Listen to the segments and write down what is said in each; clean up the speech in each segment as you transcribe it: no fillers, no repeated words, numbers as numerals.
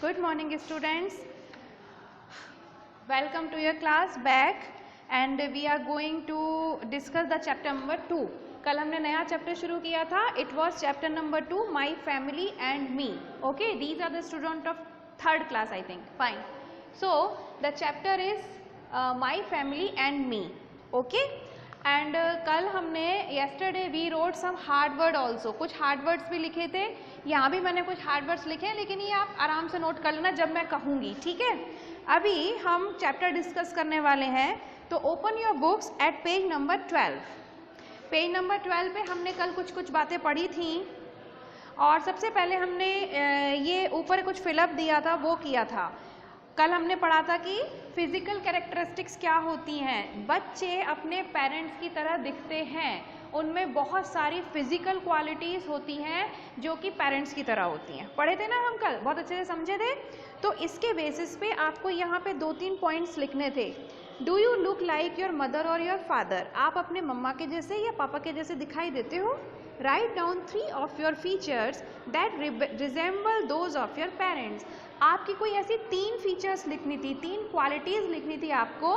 Good morning students, welcome to your class back and we are going to discuss the chapter number 2. कल हमने नया chapter शुरू किया था. It was chapter number 2, my family and me. Okay, these are the students of 3rd class I think. Fine. So the chapter is my family and me. Okay. And कल हमने yesterday we wrote some hard word also, कुछ hard words भी लिखे थे. यहाँ भी मैंने कुछ hard words लिखे हैं, लेकिन ये आप आराम से नोट कर लेना जब मैं कहूँगी, ठीक है. अभी हम चैप्टर डिस्कस करने वाले हैं, तो open your books at page number 12. Page number 12 पे हमने कल कुछ कुछ बातें पढ़ी थी और सबसे पहले हमने ये ऊपर कुछ फिलअप दिया था वो किया था. कल हमने पढ़ा था कि फिजिकल कैरेक्टरिस्टिक्स क्या होती हैं. बच्चे अपने पेरेंट्स की तरह दिखते हैं, उनमें बहुत सारी फिजिकल क्वालिटीज़ होती हैं जो कि पेरेंट्स की तरह होती हैं. पढ़े थे ना हम कल, बहुत अच्छे से समझे थे. तो इसके बेसिस पे आपको यहाँ पे 2-3 पॉइंट्स लिखने थे. Do you look like your mother और योर फादर. आप अपने मम्मा के जैसे या पापा के जैसे दिखाई देते हो. Write down 3 of your features that resemble those of your parents. आपकी कोई ऐसी 3 फीचर्स लिखनी थी, 3 क्वालिटीज़ लिखनी थी आपको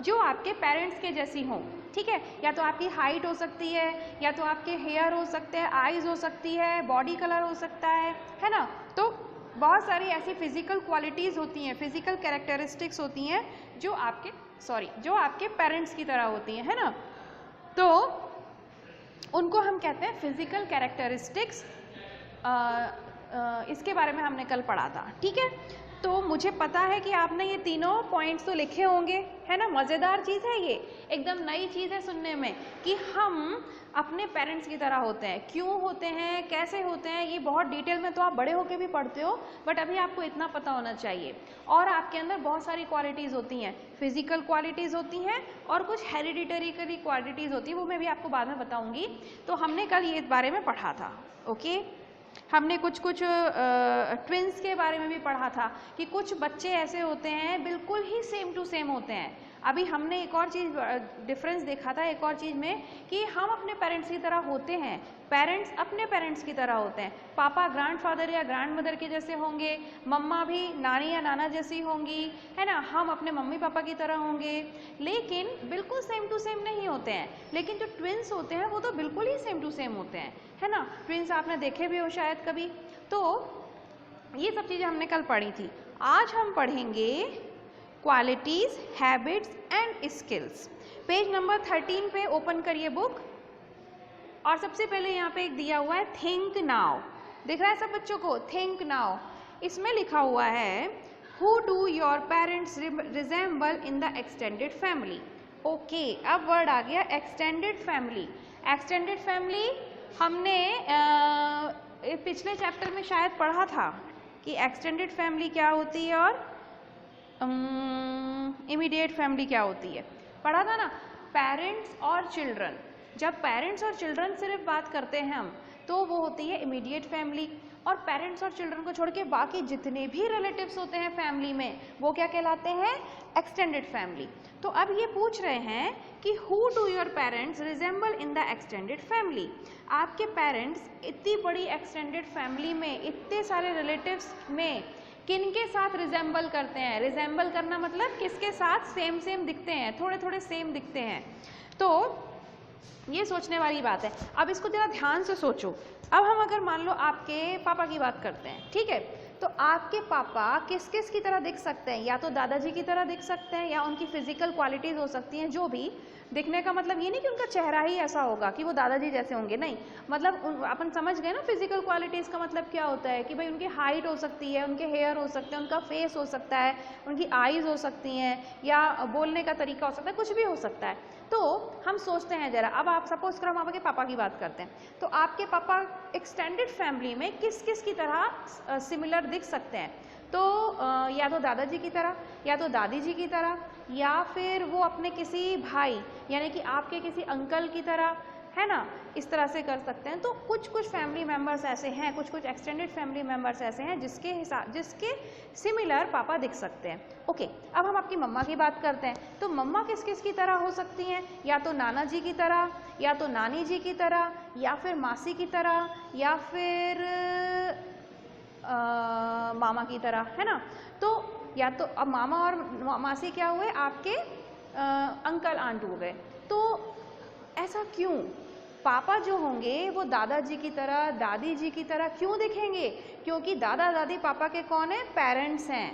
जो आपके पेरेंट्स के जैसी हों. ठीक है, या तो आपकी हाइट हो सकती है, या तो आपके हेयर हो सकते हैं, आईज हो सकती है, बॉडी कलर हो सकता है ना. तो बहुत सारी ऐसी फिजिकल क्वालिटीज़ होती हैं, फिजिकल कैरेक्टरिस्टिक्स होती हैं जो आपके पेरेंट्स की तरह होती हैं, है ना. तो उनको हम कहते हैं फिजिकल कैरेक्टरिस्टिक्स. इसके बारे में हमने कल पढ़ा था, ठीक है. तो मुझे पता है कि आपने ये तीनों पॉइंट्स तो लिखे होंगे, है ना. मज़ेदार चीज़ है ये, एकदम नई चीज़ है सुनने में कि हम अपने पेरेंट्स की तरह होते हैं. क्यों होते हैं, कैसे होते हैं, ये बहुत डिटेल में तो आप बड़े होके भी पढ़ते हो, बट अभी आपको इतना पता होना चाहिए. और आपके अंदर बहुत सारी क्वालिटीज़ होती हैं, फिजिकल क्वालिटीज़ होती हैं और कुछ हेरिडिटरी क्वालिटीज़ होती हैं, वो मैं भी आपको बाद में बताऊँगी. तो हमने कल ये बारे में पढ़ा था. ओके, हमने कुछ ट्विंस के बारे में भी पढ़ा था कि कुछ बच्चे ऐसे होते हैं बिल्कुल ही सेम टू सेम होते हैं. अभी हमने एक और चीज़ डिफरेंस देखा था एक और चीज़ में कि हम अपने पेरेंट्स की तरह होते हैं, पेरेंट्स अपने पेरेंट्स की तरह होते हैं. पापा ग्रैंडफादर या ग्रैंडमदर के जैसे होंगे, मम्मा भी नानी या नाना जैसी होंगी, है ना. हम अपने मम्मी पापा की तरह होंगे, लेकिन बिल्कुल सेम टू सेम नहीं होते हैं. लेकिन जो ट्विंस होते हैं वो तो बिल्कुल ही सेम टू सेम होते हैं, है ना. ट्विंस आपने देखे भी हो शायद कभी. तो ये सब चीज़ें हमने कल पढ़ी थी. आज हम पढ़ेंगे qualities, habits and skills. Page number 13 पे ओपन करिए बुक और सबसे पहले यहाँ पे एक दिया हुआ है थिंक नाउ. दिख रहा है सब बच्चों को, थिंक नाउ. इसमें लिखा हुआ है who do your parents resemble in the extended family. Okay, अब वर्ड आ गया एक्सटेंडेड फैमिली. एक्सटेंडेड फैमिली हमने पिछले चैप्टर में शायद पढ़ा था कि एक्सटेंडेड फैमिली क्या होती है और इमीडिएट फैमिली क्या होती है. पढ़ा था ना. पेरेंट्स और चिल्ड्रन, जब पेरेंट्स और चिल्ड्रन सिर्फ बात करते हैं हम, तो वो होती है इमीडिएट फैमिली. और पेरेंट्स और चिल्ड्रन को छोड़ के बाकी जितने भी रिलेटिव्स होते हैं फैमिली में, वो क्या कहलाते हैं, एक्सटेंडेड फैमिली. तो अब ये पूछ रहे हैं कि who do your parents resemble in the extended family. आपके पेरेंट्स इतनी बड़ी एक्सटेंडेड फैमिली में, इतने सारे रिलेटिव्स में किनके साथ रिजेंबल करते हैं. रिजेंबल करना मतलब किसके साथ सेम सेम दिखते हैं, थोड़े थोड़े सेम दिखते हैं. तो ये सोचने वाली बात है. अब इसको जरा ध्यान से सोचो. अब हम अगर मान लो आपके पापा की बात करते हैं, ठीक है, तो आपके पापा किस किस की तरह दिख सकते हैं. या तो दादाजी की तरह दिख सकते हैं, या उनकी फिजिकल क्वालिटीज़ हो सकती हैं. जो भी दिखने का मतलब ये नहीं कि उनका चेहरा ही ऐसा होगा कि वो दादाजी जैसे होंगे, नहीं. मतलब अपन समझ गए ना फिजिकल क्वालिटीज़ का मतलब क्या होता है कि भाई उनकी हाइट हो सकती है, उनके हेयर हो सकते हैं, उनका फेस हो सकता है, उनकी आईज़ हो सकती हैं, या बोलने का तरीका हो सकता है, कुछ भी हो सकता है. तो हम सोचते हैं जरा, अब आप सपोज करो हम आपके पापा की बात करते हैं, तो आपके पापा एक्सटेंडेड फैमिली में किस किस की तरह सिमिलर दिख सकते हैं. तो या तो दादाजी की तरह, या तो दादी जी की तरह, या फिर वो अपने किसी भाई यानी कि आपके किसी अंकल की तरह, है ना. इस तरह से कर सकते हैं. तो कुछ कुछ फैमिली मेम्बर्स ऐसे हैं, कुछ कुछ एक्सटेंडेड फैमिली मेम्बर्स ऐसे हैं जिसके सिमिलर पापा दिख सकते हैं. ओके, अब हम आपकी मम्मा की बात करते हैं. तो मम्मा किस किस की तरह हो सकती हैं. या तो नाना जी की तरह, या तो नानी जी की तरह, या फिर मासी की तरह, या फिर मामा की तरह, है ना। तो या तो अब मामा और मासी क्या हुए, आपके अंकल आंट हो गए। तो ऐसा क्यों? पापा जो होंगे वो दादाजी की तरह, दादी जी की तरह क्यों दिखेंगे? क्योंकि दादा दादी पापा के कौन है? पेरेंट्स हैं,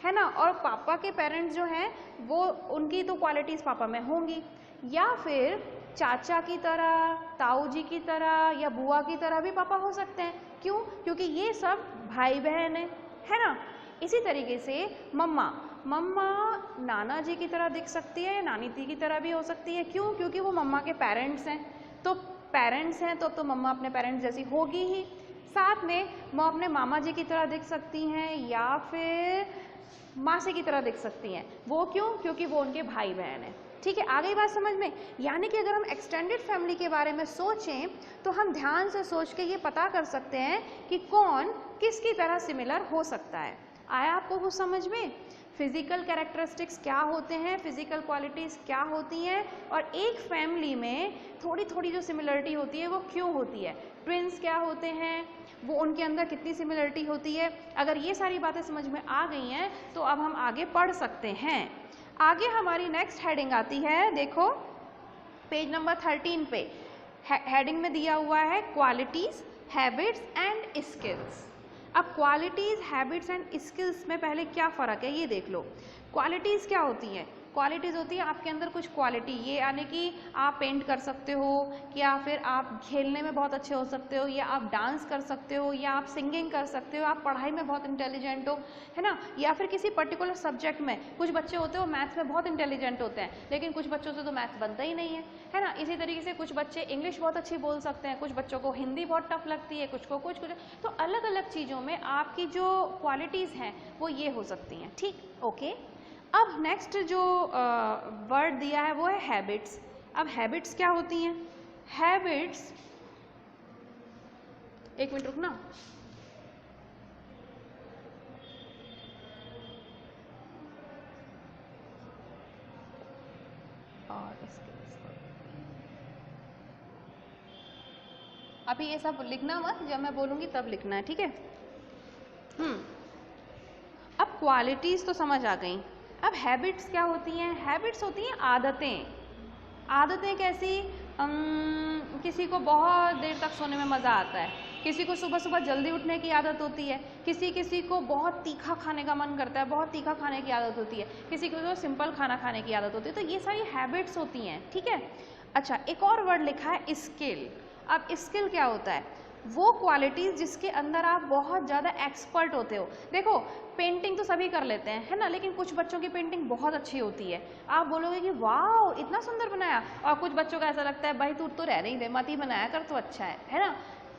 है ना। और पापा के पेरेंट्स जो हैं वो, उनकी तो क्वालिटीज़ पापा में होंगी। या फिर चाचा की तरह, ताऊ जी की तरह या बुआ की तरह भी पापा हो सकते हैं। क्यों? क्योंकि ये सब भाई बहन है ना। इसी तरीके से मम्मा नाना जी की तरह दिख सकती है, नानी जी की तरह भी हो सकती है। क्यों? क्योंकि वो मम्मा के पेरेंट्स हैं। तो पेरेंट्स हैं तो मम्मा अपने पेरेंट्स जैसी होगी ही। साथ में वो अपने मामा जी की तरह दिख सकती हैं या फिर मासी की तरह दिख सकती हैं। वो क्यों? क्योंकि वो उनके भाई बहन हैं। ठीक है, आ गई बात समझ में। यानी कि अगर हम एक्सटेंडेड फैमिली के बारे में सोचें तो हम ध्यान से सोच के ये पता कर सकते हैं कि कौन किसकी तरह सिमिलर हो सकता है। आया आपको कुछ समझ में? फिजिकल कैरेक्टरिस्टिक्स क्या होते हैं, फिजिकल क्वालिटीज़ क्या होती हैं, और एक फैमिली में थोड़ी थोड़ी जो सिमिलरिटी होती है वो क्यों होती है। ट्विन्स क्या होते हैं, वो उनके अंदर कितनी सिमिलरिटी होती है। अगर ये सारी बातें समझ में आ गई हैं तो अब हम आगे पढ़ सकते हैं। आगे हमारी नेक्स्ट हेडिंग आती है, देखो पेज नंबर 13 पे हेडिंग में दिया हुआ है क्वालिटीज़, हैबिट्स एंड स्किल्स। अब क्वालिटीज़, हैबिट्स एंड स्किल्स में पहले क्या फ़र्क है ये देख लो। क्वालिटीज़ क्या होती हैं? क्वालिटीज़ होती है आपके अंदर कुछ क्वालिटी, ये यानी कि आप पेंट कर सकते हो, या फिर आप खेलने में बहुत अच्छे हो सकते हो, या आप डांस कर सकते हो, या आप सिंगिंग कर सकते हो, आप पढ़ाई में बहुत इंटेलिजेंट हो, है ना। या फिर किसी पर्टिकुलर सब्जेक्ट में कुछ बच्चे होते हैं वो मैथ्स में बहुत इंटेलिजेंट होते हैं, लेकिन कुछ बच्चों से तो मैथ्स बनता ही नहीं है ना। इसी तरीके से कुछ बच्चे इंग्लिश बहुत अच्छी बोल सकते हैं, कुछ बच्चों को हिंदी बहुत टफ लगती है, कुछ को कुछ। तो अलग अलग चीज़ों में आपकी जो क्वालिटीज़ हैं वो ये हो सकती हैं। ठीक, ओके। अब नेक्स्ट जो वर्ड दिया है वो है हैबिट्स। अब हैबिट्स क्या होती हैं? हैबिट्स, एक मिनट रुकना। और अभी ये सब लिखना मत, जब मैं बोलूँगी तब लिखना है, ठीक है। अब क्वालिटीज़ तो समझ आ गई। अब हैबिट्स क्या होती हैं? हैबिट्स होती हैं आदतें। आदतें कैसी? किसी को बहुत देर तक सोने में मज़ा आता है, किसी को सुबह सुबह जल्दी उठने की आदत होती है, किसी को बहुत तीखा खाने का मन करता है, बहुत तीखा खाने की आदत होती है, किसी को सिंपल खाना खाने की आदत होती है। तो ये सारी हैबिट्स होती हैं, ठीक है। अच्छा, एक और वर्ड लिखा है स्किल। अब स्किल क्या होता है? वो क्वालिटीज़ जिसके अंदर आप बहुत ज़्यादा एक्सपर्ट होते हो। देखो, पेंटिंग तो सभी कर लेते हैं, है ना, लेकिन कुछ बच्चों की पेंटिंग बहुत अच्छी होती है। आप बोलोगे कि वाह इतना सुंदर बनाया, और कुछ बच्चों का ऐसा लगता है भाई तू तो रह नहीं दे, मत ही बनाया कर तो अच्छा है ना।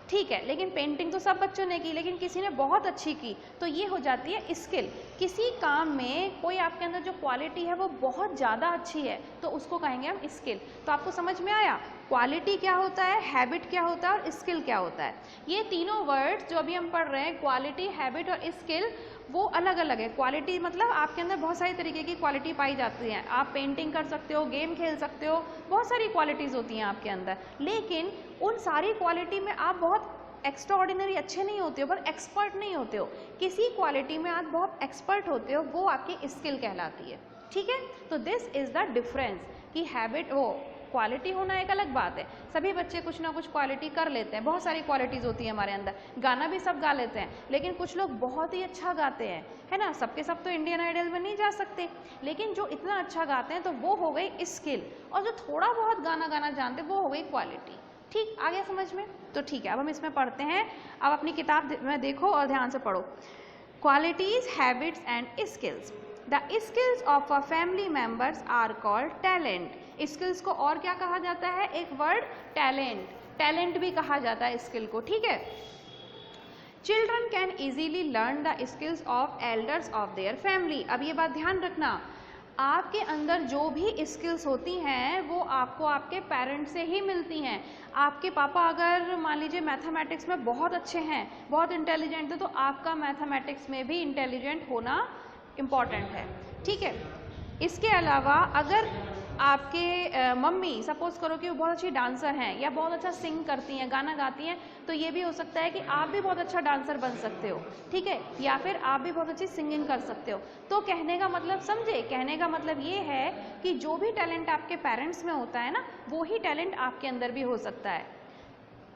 ठीक है, लेकिन पेंटिंग तो सब बच्चों ने की, लेकिन किसी ने बहुत अच्छी की, तो ये हो जाती है स्किल। किसी काम में कोई आपके अंदर जो क्वालिटी है वो बहुत ज़्यादा अच्छी है तो उसको कहेंगे हम स्किल। तो आपको समझ में आया क्वालिटी क्या होता है, हैबिट क्या होता है और स्किल क्या होता है। ये तीनों वर्ड्स जो अभी हम पढ़ रहे हैं, क्वालिटी, हैबिट और स्किल, वो अलग अलग है। क्वालिटी मतलब आपके अंदर बहुत सारी तरीके की क्वालिटी पाई जाती है। आप पेंटिंग कर सकते हो, गेम खेल सकते हो, बहुत सारी क्वालिटीज़ होती हैं आपके अंदर, लेकिन उन सारी क्वालिटी में आप बहुत एक्स्ट्रा ऑर्डिनरी अच्छे नहीं होते हो, पर एक्सपर्ट नहीं होते हो। किसी क्वालिटी में आप बहुत एक्सपर्ट होते हो, वो आपकी स्किल कहलाती है, ठीक है। तो दिस इज़ द डिफरेंस कि हैबिट, वो क्वालिटी होना एक अलग बात है। सभी बच्चे कुछ ना कुछ क्वालिटी कर लेते हैं, बहुत सारी क्वालिटीज़ होती है हमारे अंदर। गाना भी सब गा लेते हैं, लेकिन कुछ लोग बहुत ही अच्छा गाते हैं, है ना। सबके सब तो इंडियन आइडल में नहीं जा सकते, लेकिन जो इतना अच्छा गाते हैं तो वो हो गई स्किल, और जो थोड़ा बहुत गाना गाना जानते हैं वो हो गई क्वालिटी। ठीक, आ गया समझ में? तो ठीक है, अब हम इसमें पढ़ते हैं। अब अपनी किताब में देखो और ध्यान से पढ़ो। Qualities, habits and skills. The skills of a family members are called talent. Skills को और क्या कहा जाता है? एक वर्ड टैलेंट, टैलेंट भी कहा जाता है स्किल को, ठीक है। Children can easily learn the skills of elders of their family. अब ये बात ध्यान रखना, आपके अंदर जो भी स्किल्स होती हैं वो आपको आपके पेरेंट्स से ही मिलती हैं। आपके पापा अगर मान लीजिए मैथमेटिक्स में बहुत अच्छे हैं, बहुत इंटेलिजेंट है, तो आपका मैथमेटिक्स में भी इंटेलिजेंट होना इम्पॉर्टेंट है, ठीक है। इसके अलावा अगर आपके मम्मी सपोज करो कि वो बहुत अच्छी डांसर हैं या बहुत अच्छा सिंग करती हैं, गाना गाती हैं, तो ये भी हो सकता है कि आप भी बहुत अच्छा डांसर बन सकते हो, ठीक है, या फिर आप भी बहुत अच्छी सिंगिंग कर सकते हो। तो कहने का मतलब समझे, कहने का मतलब ये है कि जो भी टैलेंट आपके पेरेंट्स में होता है ना, वो ही टैलेंट आपके अंदर भी हो सकता है।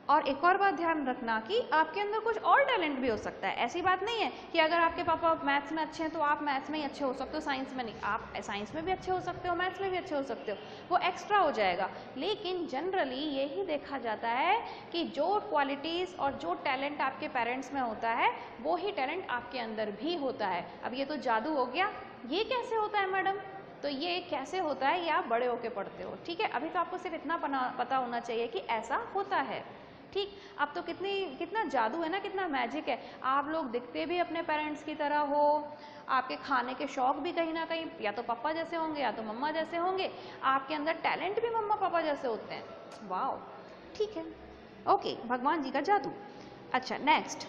और एक और बात ध्यान रखना कि आपके अंदर कुछ और टैलेंट भी हो सकता है। ऐसी बात नहीं है कि अगर आपके पापा मैथ्स में अच्छे हैं तो आप मैथ्स में ही अच्छे हो सकते हो, साइंस में नहीं। आप साइंस में भी अच्छे हो सकते हो, मैथ्स में भी अच्छे हो सकते हो, वो एक्स्ट्रा हो जाएगा। लेकिन जनरली यही देखा जाता है कि जो क्वालिटीज़ और जो टैलेंट आपके पेरेंट्स में होता है वो ही टैलेंट आपके अंदर भी होता है। अब ये तो जादू हो गया, ये कैसे होता है मैडम? तो ये कैसे होता है ये आप बड़े होके पढ़ते हो, ठीक है। अभी तो आपको सिर्फ इतना पता होना चाहिए कि ऐसा होता है, ठीक। अब तो कितना जादू है ना, कितना मैजिक है। आप लोग दिखते भी अपने पेरेंट्स की तरह हो, आपके खाने के शौक भी कहीं ना कहीं या तो पापा जैसे होंगे या तो मम्मा जैसे होंगे, आपके अंदर टैलेंट भी मम्मा पापा जैसे होते हैं। वाओ, ठीक है, ओके, भगवान जी का जादू। अच्छा, next,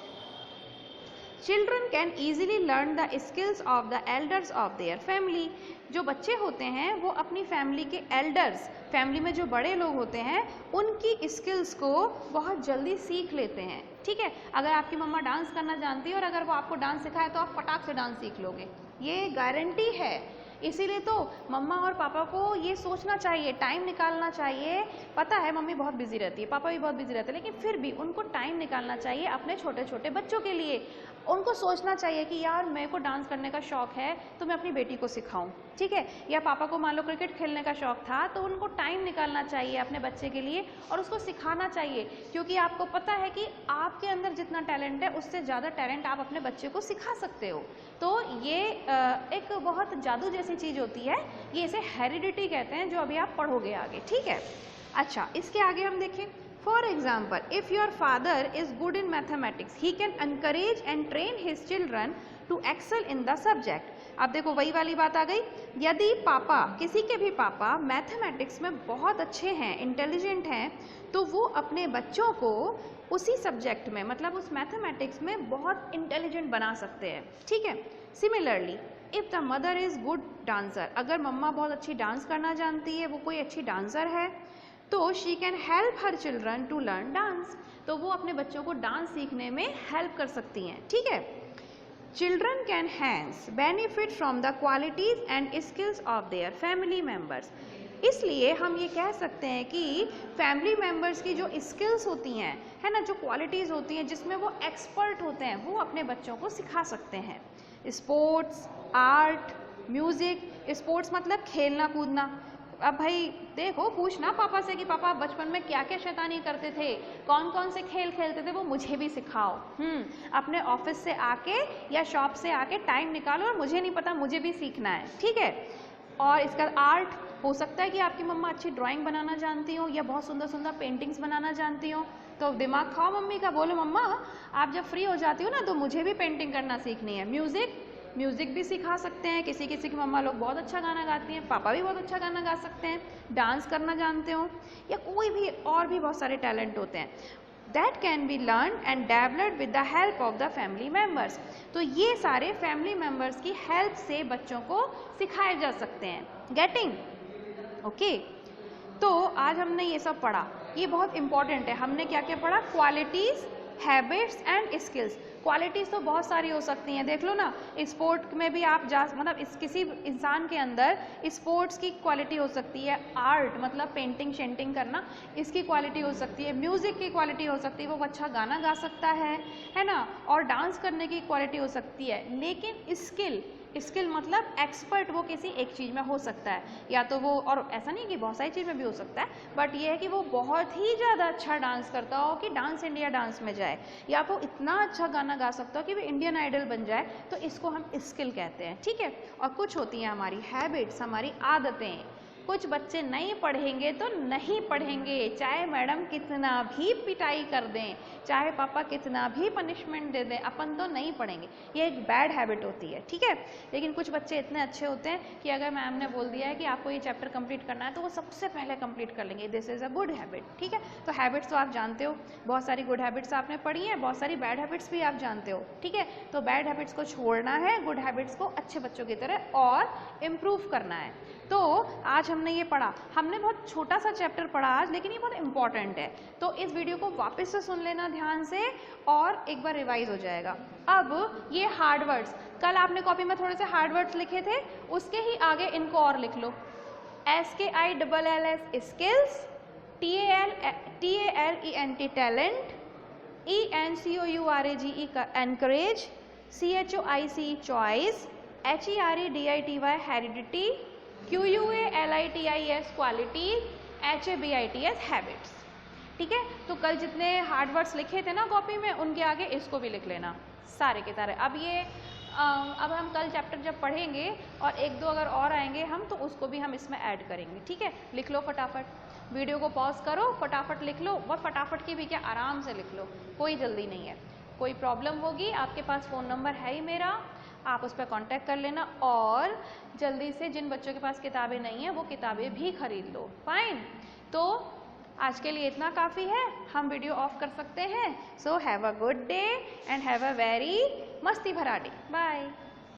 children can easily learn the skills of the elders of their family. जो बच्चे होते हैं वो अपनी फैमिली के एल्डर्स, फैमिली में जो बड़े लोग होते हैं, उनकी स्किल्स को बहुत जल्दी सीख लेते हैं, ठीक है। अगर आपकी मम्मा डांस करना जानती है और अगर वो आपको डांस सिखाए तो आप फटाक से डांस सीख लोगे, ये गारंटी है। इसीलिए तो मम्मा और पापा को ये सोचना चाहिए, टाइम निकालना चाहिए। पता है मम्मी बहुत बिजी रहती है, पापा भी बहुत बिजी रहते हैं, लेकिन फिर भी उनको टाइम निकालना चाहिए अपने छोटे छोटे बच्चों के लिए। उनको सोचना चाहिए कि यार मेरे को डांस करने का शौक है तो मैं अपनी बेटी को सिखाऊं, ठीक है। या पापा को मान लो क्रिकेट खेलने का शौक था तो उनको टाइम निकालना चाहिए अपने बच्चे के लिए और उसको सिखाना चाहिए, क्योंकि आपको पता है कि आपके अंदर जितना टैलेंट है उससे ज़्यादा टैलेंट आप अपने बच्चे को सिखा सकते हो। तो ये एक बहुत जादू जैसी चीज़ होती है, ये इसे हेरिडिटी कहते हैं, जो अभी आप पढ़ोगे आगे, ठीक है। अच्छा, इसके आगे हम देखें, for example, if your father is good in mathematics he can encourage and train his children to excel in the subject. अब देखो वही वाली बात आ गई, यदि पापा, किसी के भी पापा मैथमेटिक्स में बहुत अच्छे हैं, इंटेलिजेंट हैं, तो वो अपने बच्चों को उसी सब्जेक्ट में, मतलब उस मैथमेटिक्स में बहुत इंटेलिजेंट बना सकते हैं, ठीक है। Similarly, if the mother is good dancer, अगर मम्मा बहुत अच्छी डांस करना जानती है, वो कोई अच्छी डांसर है, तो she can help her children to learn dance, तो वो अपने बच्चों को डांस सीखने में हेल्प कर सकती हैं, ठीक है। Children can hence benefit from the qualities and skills of their family members. इसलिए हम ये कह सकते हैं कि फैमिली मेम्बर्स की जो स्किल्स होती हैं, है ना, जो क्वालिटीज़ होती हैं जिसमें वो एक्सपर्ट होते हैं, वो अपने बच्चों को सिखा सकते हैं। Sports, art, music. स्पोर्ट्स मतलब खेलना कूदना। अब भाई देखो, पूछना पापा से कि पापा बचपन में क्या क्या शैतानी करते थे, कौन कौन से खेल खेलते थे, वो मुझे भी सिखाओ। अपने ऑफिस से आके या शॉप से आके टाइम निकालो और मुझे नहीं पता, मुझे भी सीखना है, ठीक है। और इसका आर्ट हो सकता है कि आपकी मम्मा अच्छी ड्राइंग बनाना जानती हो या बहुत सुंदर सुंदर पेंटिंग्स बनाना जानती हो, तो दिमाग खाओ मम्मी का, बोलो मम्मा आप जब फ्री हो जाती हो ना तो मुझे भी पेंटिंग करना सीखनी है। म्यूज़िक भी सिखा सकते हैं, किसी किसी की मम्मा लोग बहुत अच्छा गाना गाती हैं, पापा भी बहुत अच्छा गाना गा सकते हैं, डांस करना जानते हो, या कोई भी और भी बहुत सारे टैलेंट होते हैं। That can be learn and developed with the help of the family members. तो ये सारे फैमिली मेम्बर्स की हेल्प से बच्चों को सिखाए जा सकते हैं। गेटिंग? ओके, तो आज हमने ये सब पढ़ा, ये बहुत इंपॉर्टेंट है। हमने क्या क्या पढ़ा? Qualities, habits and skills. Qualities तो बहुत सारी हो सकती हैं, देख लो ना, स्पोर्ट में भी आप मतलब किसी इंसान के अंदर स्पोर्ट्स की क्वालिटी हो सकती है, आर्ट मतलब पेंटिंग शेंटिंग करना, इसकी क्वालिटी हो सकती है, म्यूज़िक की क्वालिटी हो सकती है, वो अच्छा गाना गा सकता है ना, और डांस करने की क्वालिटी हो सकती है। लेकिन स्किल मतलब एक्सपर्ट वो किसी एक चीज़ में हो सकता है, या तो वो, और ऐसा नहीं कि बहुत सारी चीज़ में भी हो सकता है, बट ये है कि वो बहुत ही ज़्यादा अच्छा डांस करता हो कि डांस इंडिया डांस में जाए, या वो इतना अच्छा गाना गा सकता हो कि वो इंडियन आइडल बन जाए, तो इसको हम स्किल कहते हैं, ठीक है। और कुछ होती हैं हमारी हैबिट्स, हमारी आदतें। कुछ बच्चे नहीं पढ़ेंगे तो नहीं पढ़ेंगे, चाहे मैडम कितना भी पिटाई कर दें, चाहे पापा कितना भी पनिशमेंट दे दें, अपन तो नहीं पढ़ेंगे, ये एक बैड हैबिट होती है, ठीक है। लेकिन कुछ बच्चे इतने अच्छे होते हैं कि अगर मैम ने बोल दिया है कि आपको ये चैप्टर कंप्लीट करना है तो वो सबसे पहले कंप्लीट कर लेंगे। This is a good habit, ठीक है। तो हैबिट्स तो आप जानते हो, बहुत सारी गुड हैबिट्स आपने पढ़ी हैं, बहुत सारी बैड हैबिट्स भी आप जानते हो, ठीक है। तो बैड हैबिट्स को छोड़ना है, गुड हैबिट्स को अच्छे बच्चों की तरह और इम्प्रूव करना है। तो आज हमने ये पढ़ा, हमने बहुत छोटा सा चैप्टर पढ़ा आज, लेकिन ये बहुत इंपॉर्टेंट है, तो इस वीडियो को वापस से सुन लेना ध्यान से और एक बार रिवाइज हो जाएगा। अब ये हार्ड वर्ड्स, कल आपने कॉपी में थोड़े से हार्ड वर्ड्स लिखे थे, उसके ही आगे इनको और लिख लो। SKILLS skills, TALENT talent, ENCOURAGE encourage, CHOICE choice, HEREDITY heredity, QUALITIS quality, HABITS habits। ठीक है, तो कल जितने हार्ड वर्ड्स लिखे थे ना कॉपी में, उनके आगे इसको भी लिख लेना सारे के सारे। अब हम कल चैप्टर जब पढ़ेंगे और एक दो अगर और आएंगे हम, तो उसको भी हम इसमें ऐड करेंगे। ठीक है, लिख लो फटाफट, वीडियो को पॉज करो, फटाफट लिख लो, और फटाफट की भी क्या, आराम से लिख लो, कोई जल्दी नहीं है। कोई प्रॉब्लम होगी, आपके पास फ़ोन नंबर है ही मेरा, आप उस पर कांटेक्ट कर लेना, और जल्दी से जिन बच्चों के पास किताबें नहीं हैं वो किताबें भी खरीद लो। फाइन, तो आज के लिए इतना काफ़ी है, हम वीडियो ऑफ कर सकते हैं। So have a good day and have a very मस्ती भरा डे। बाय।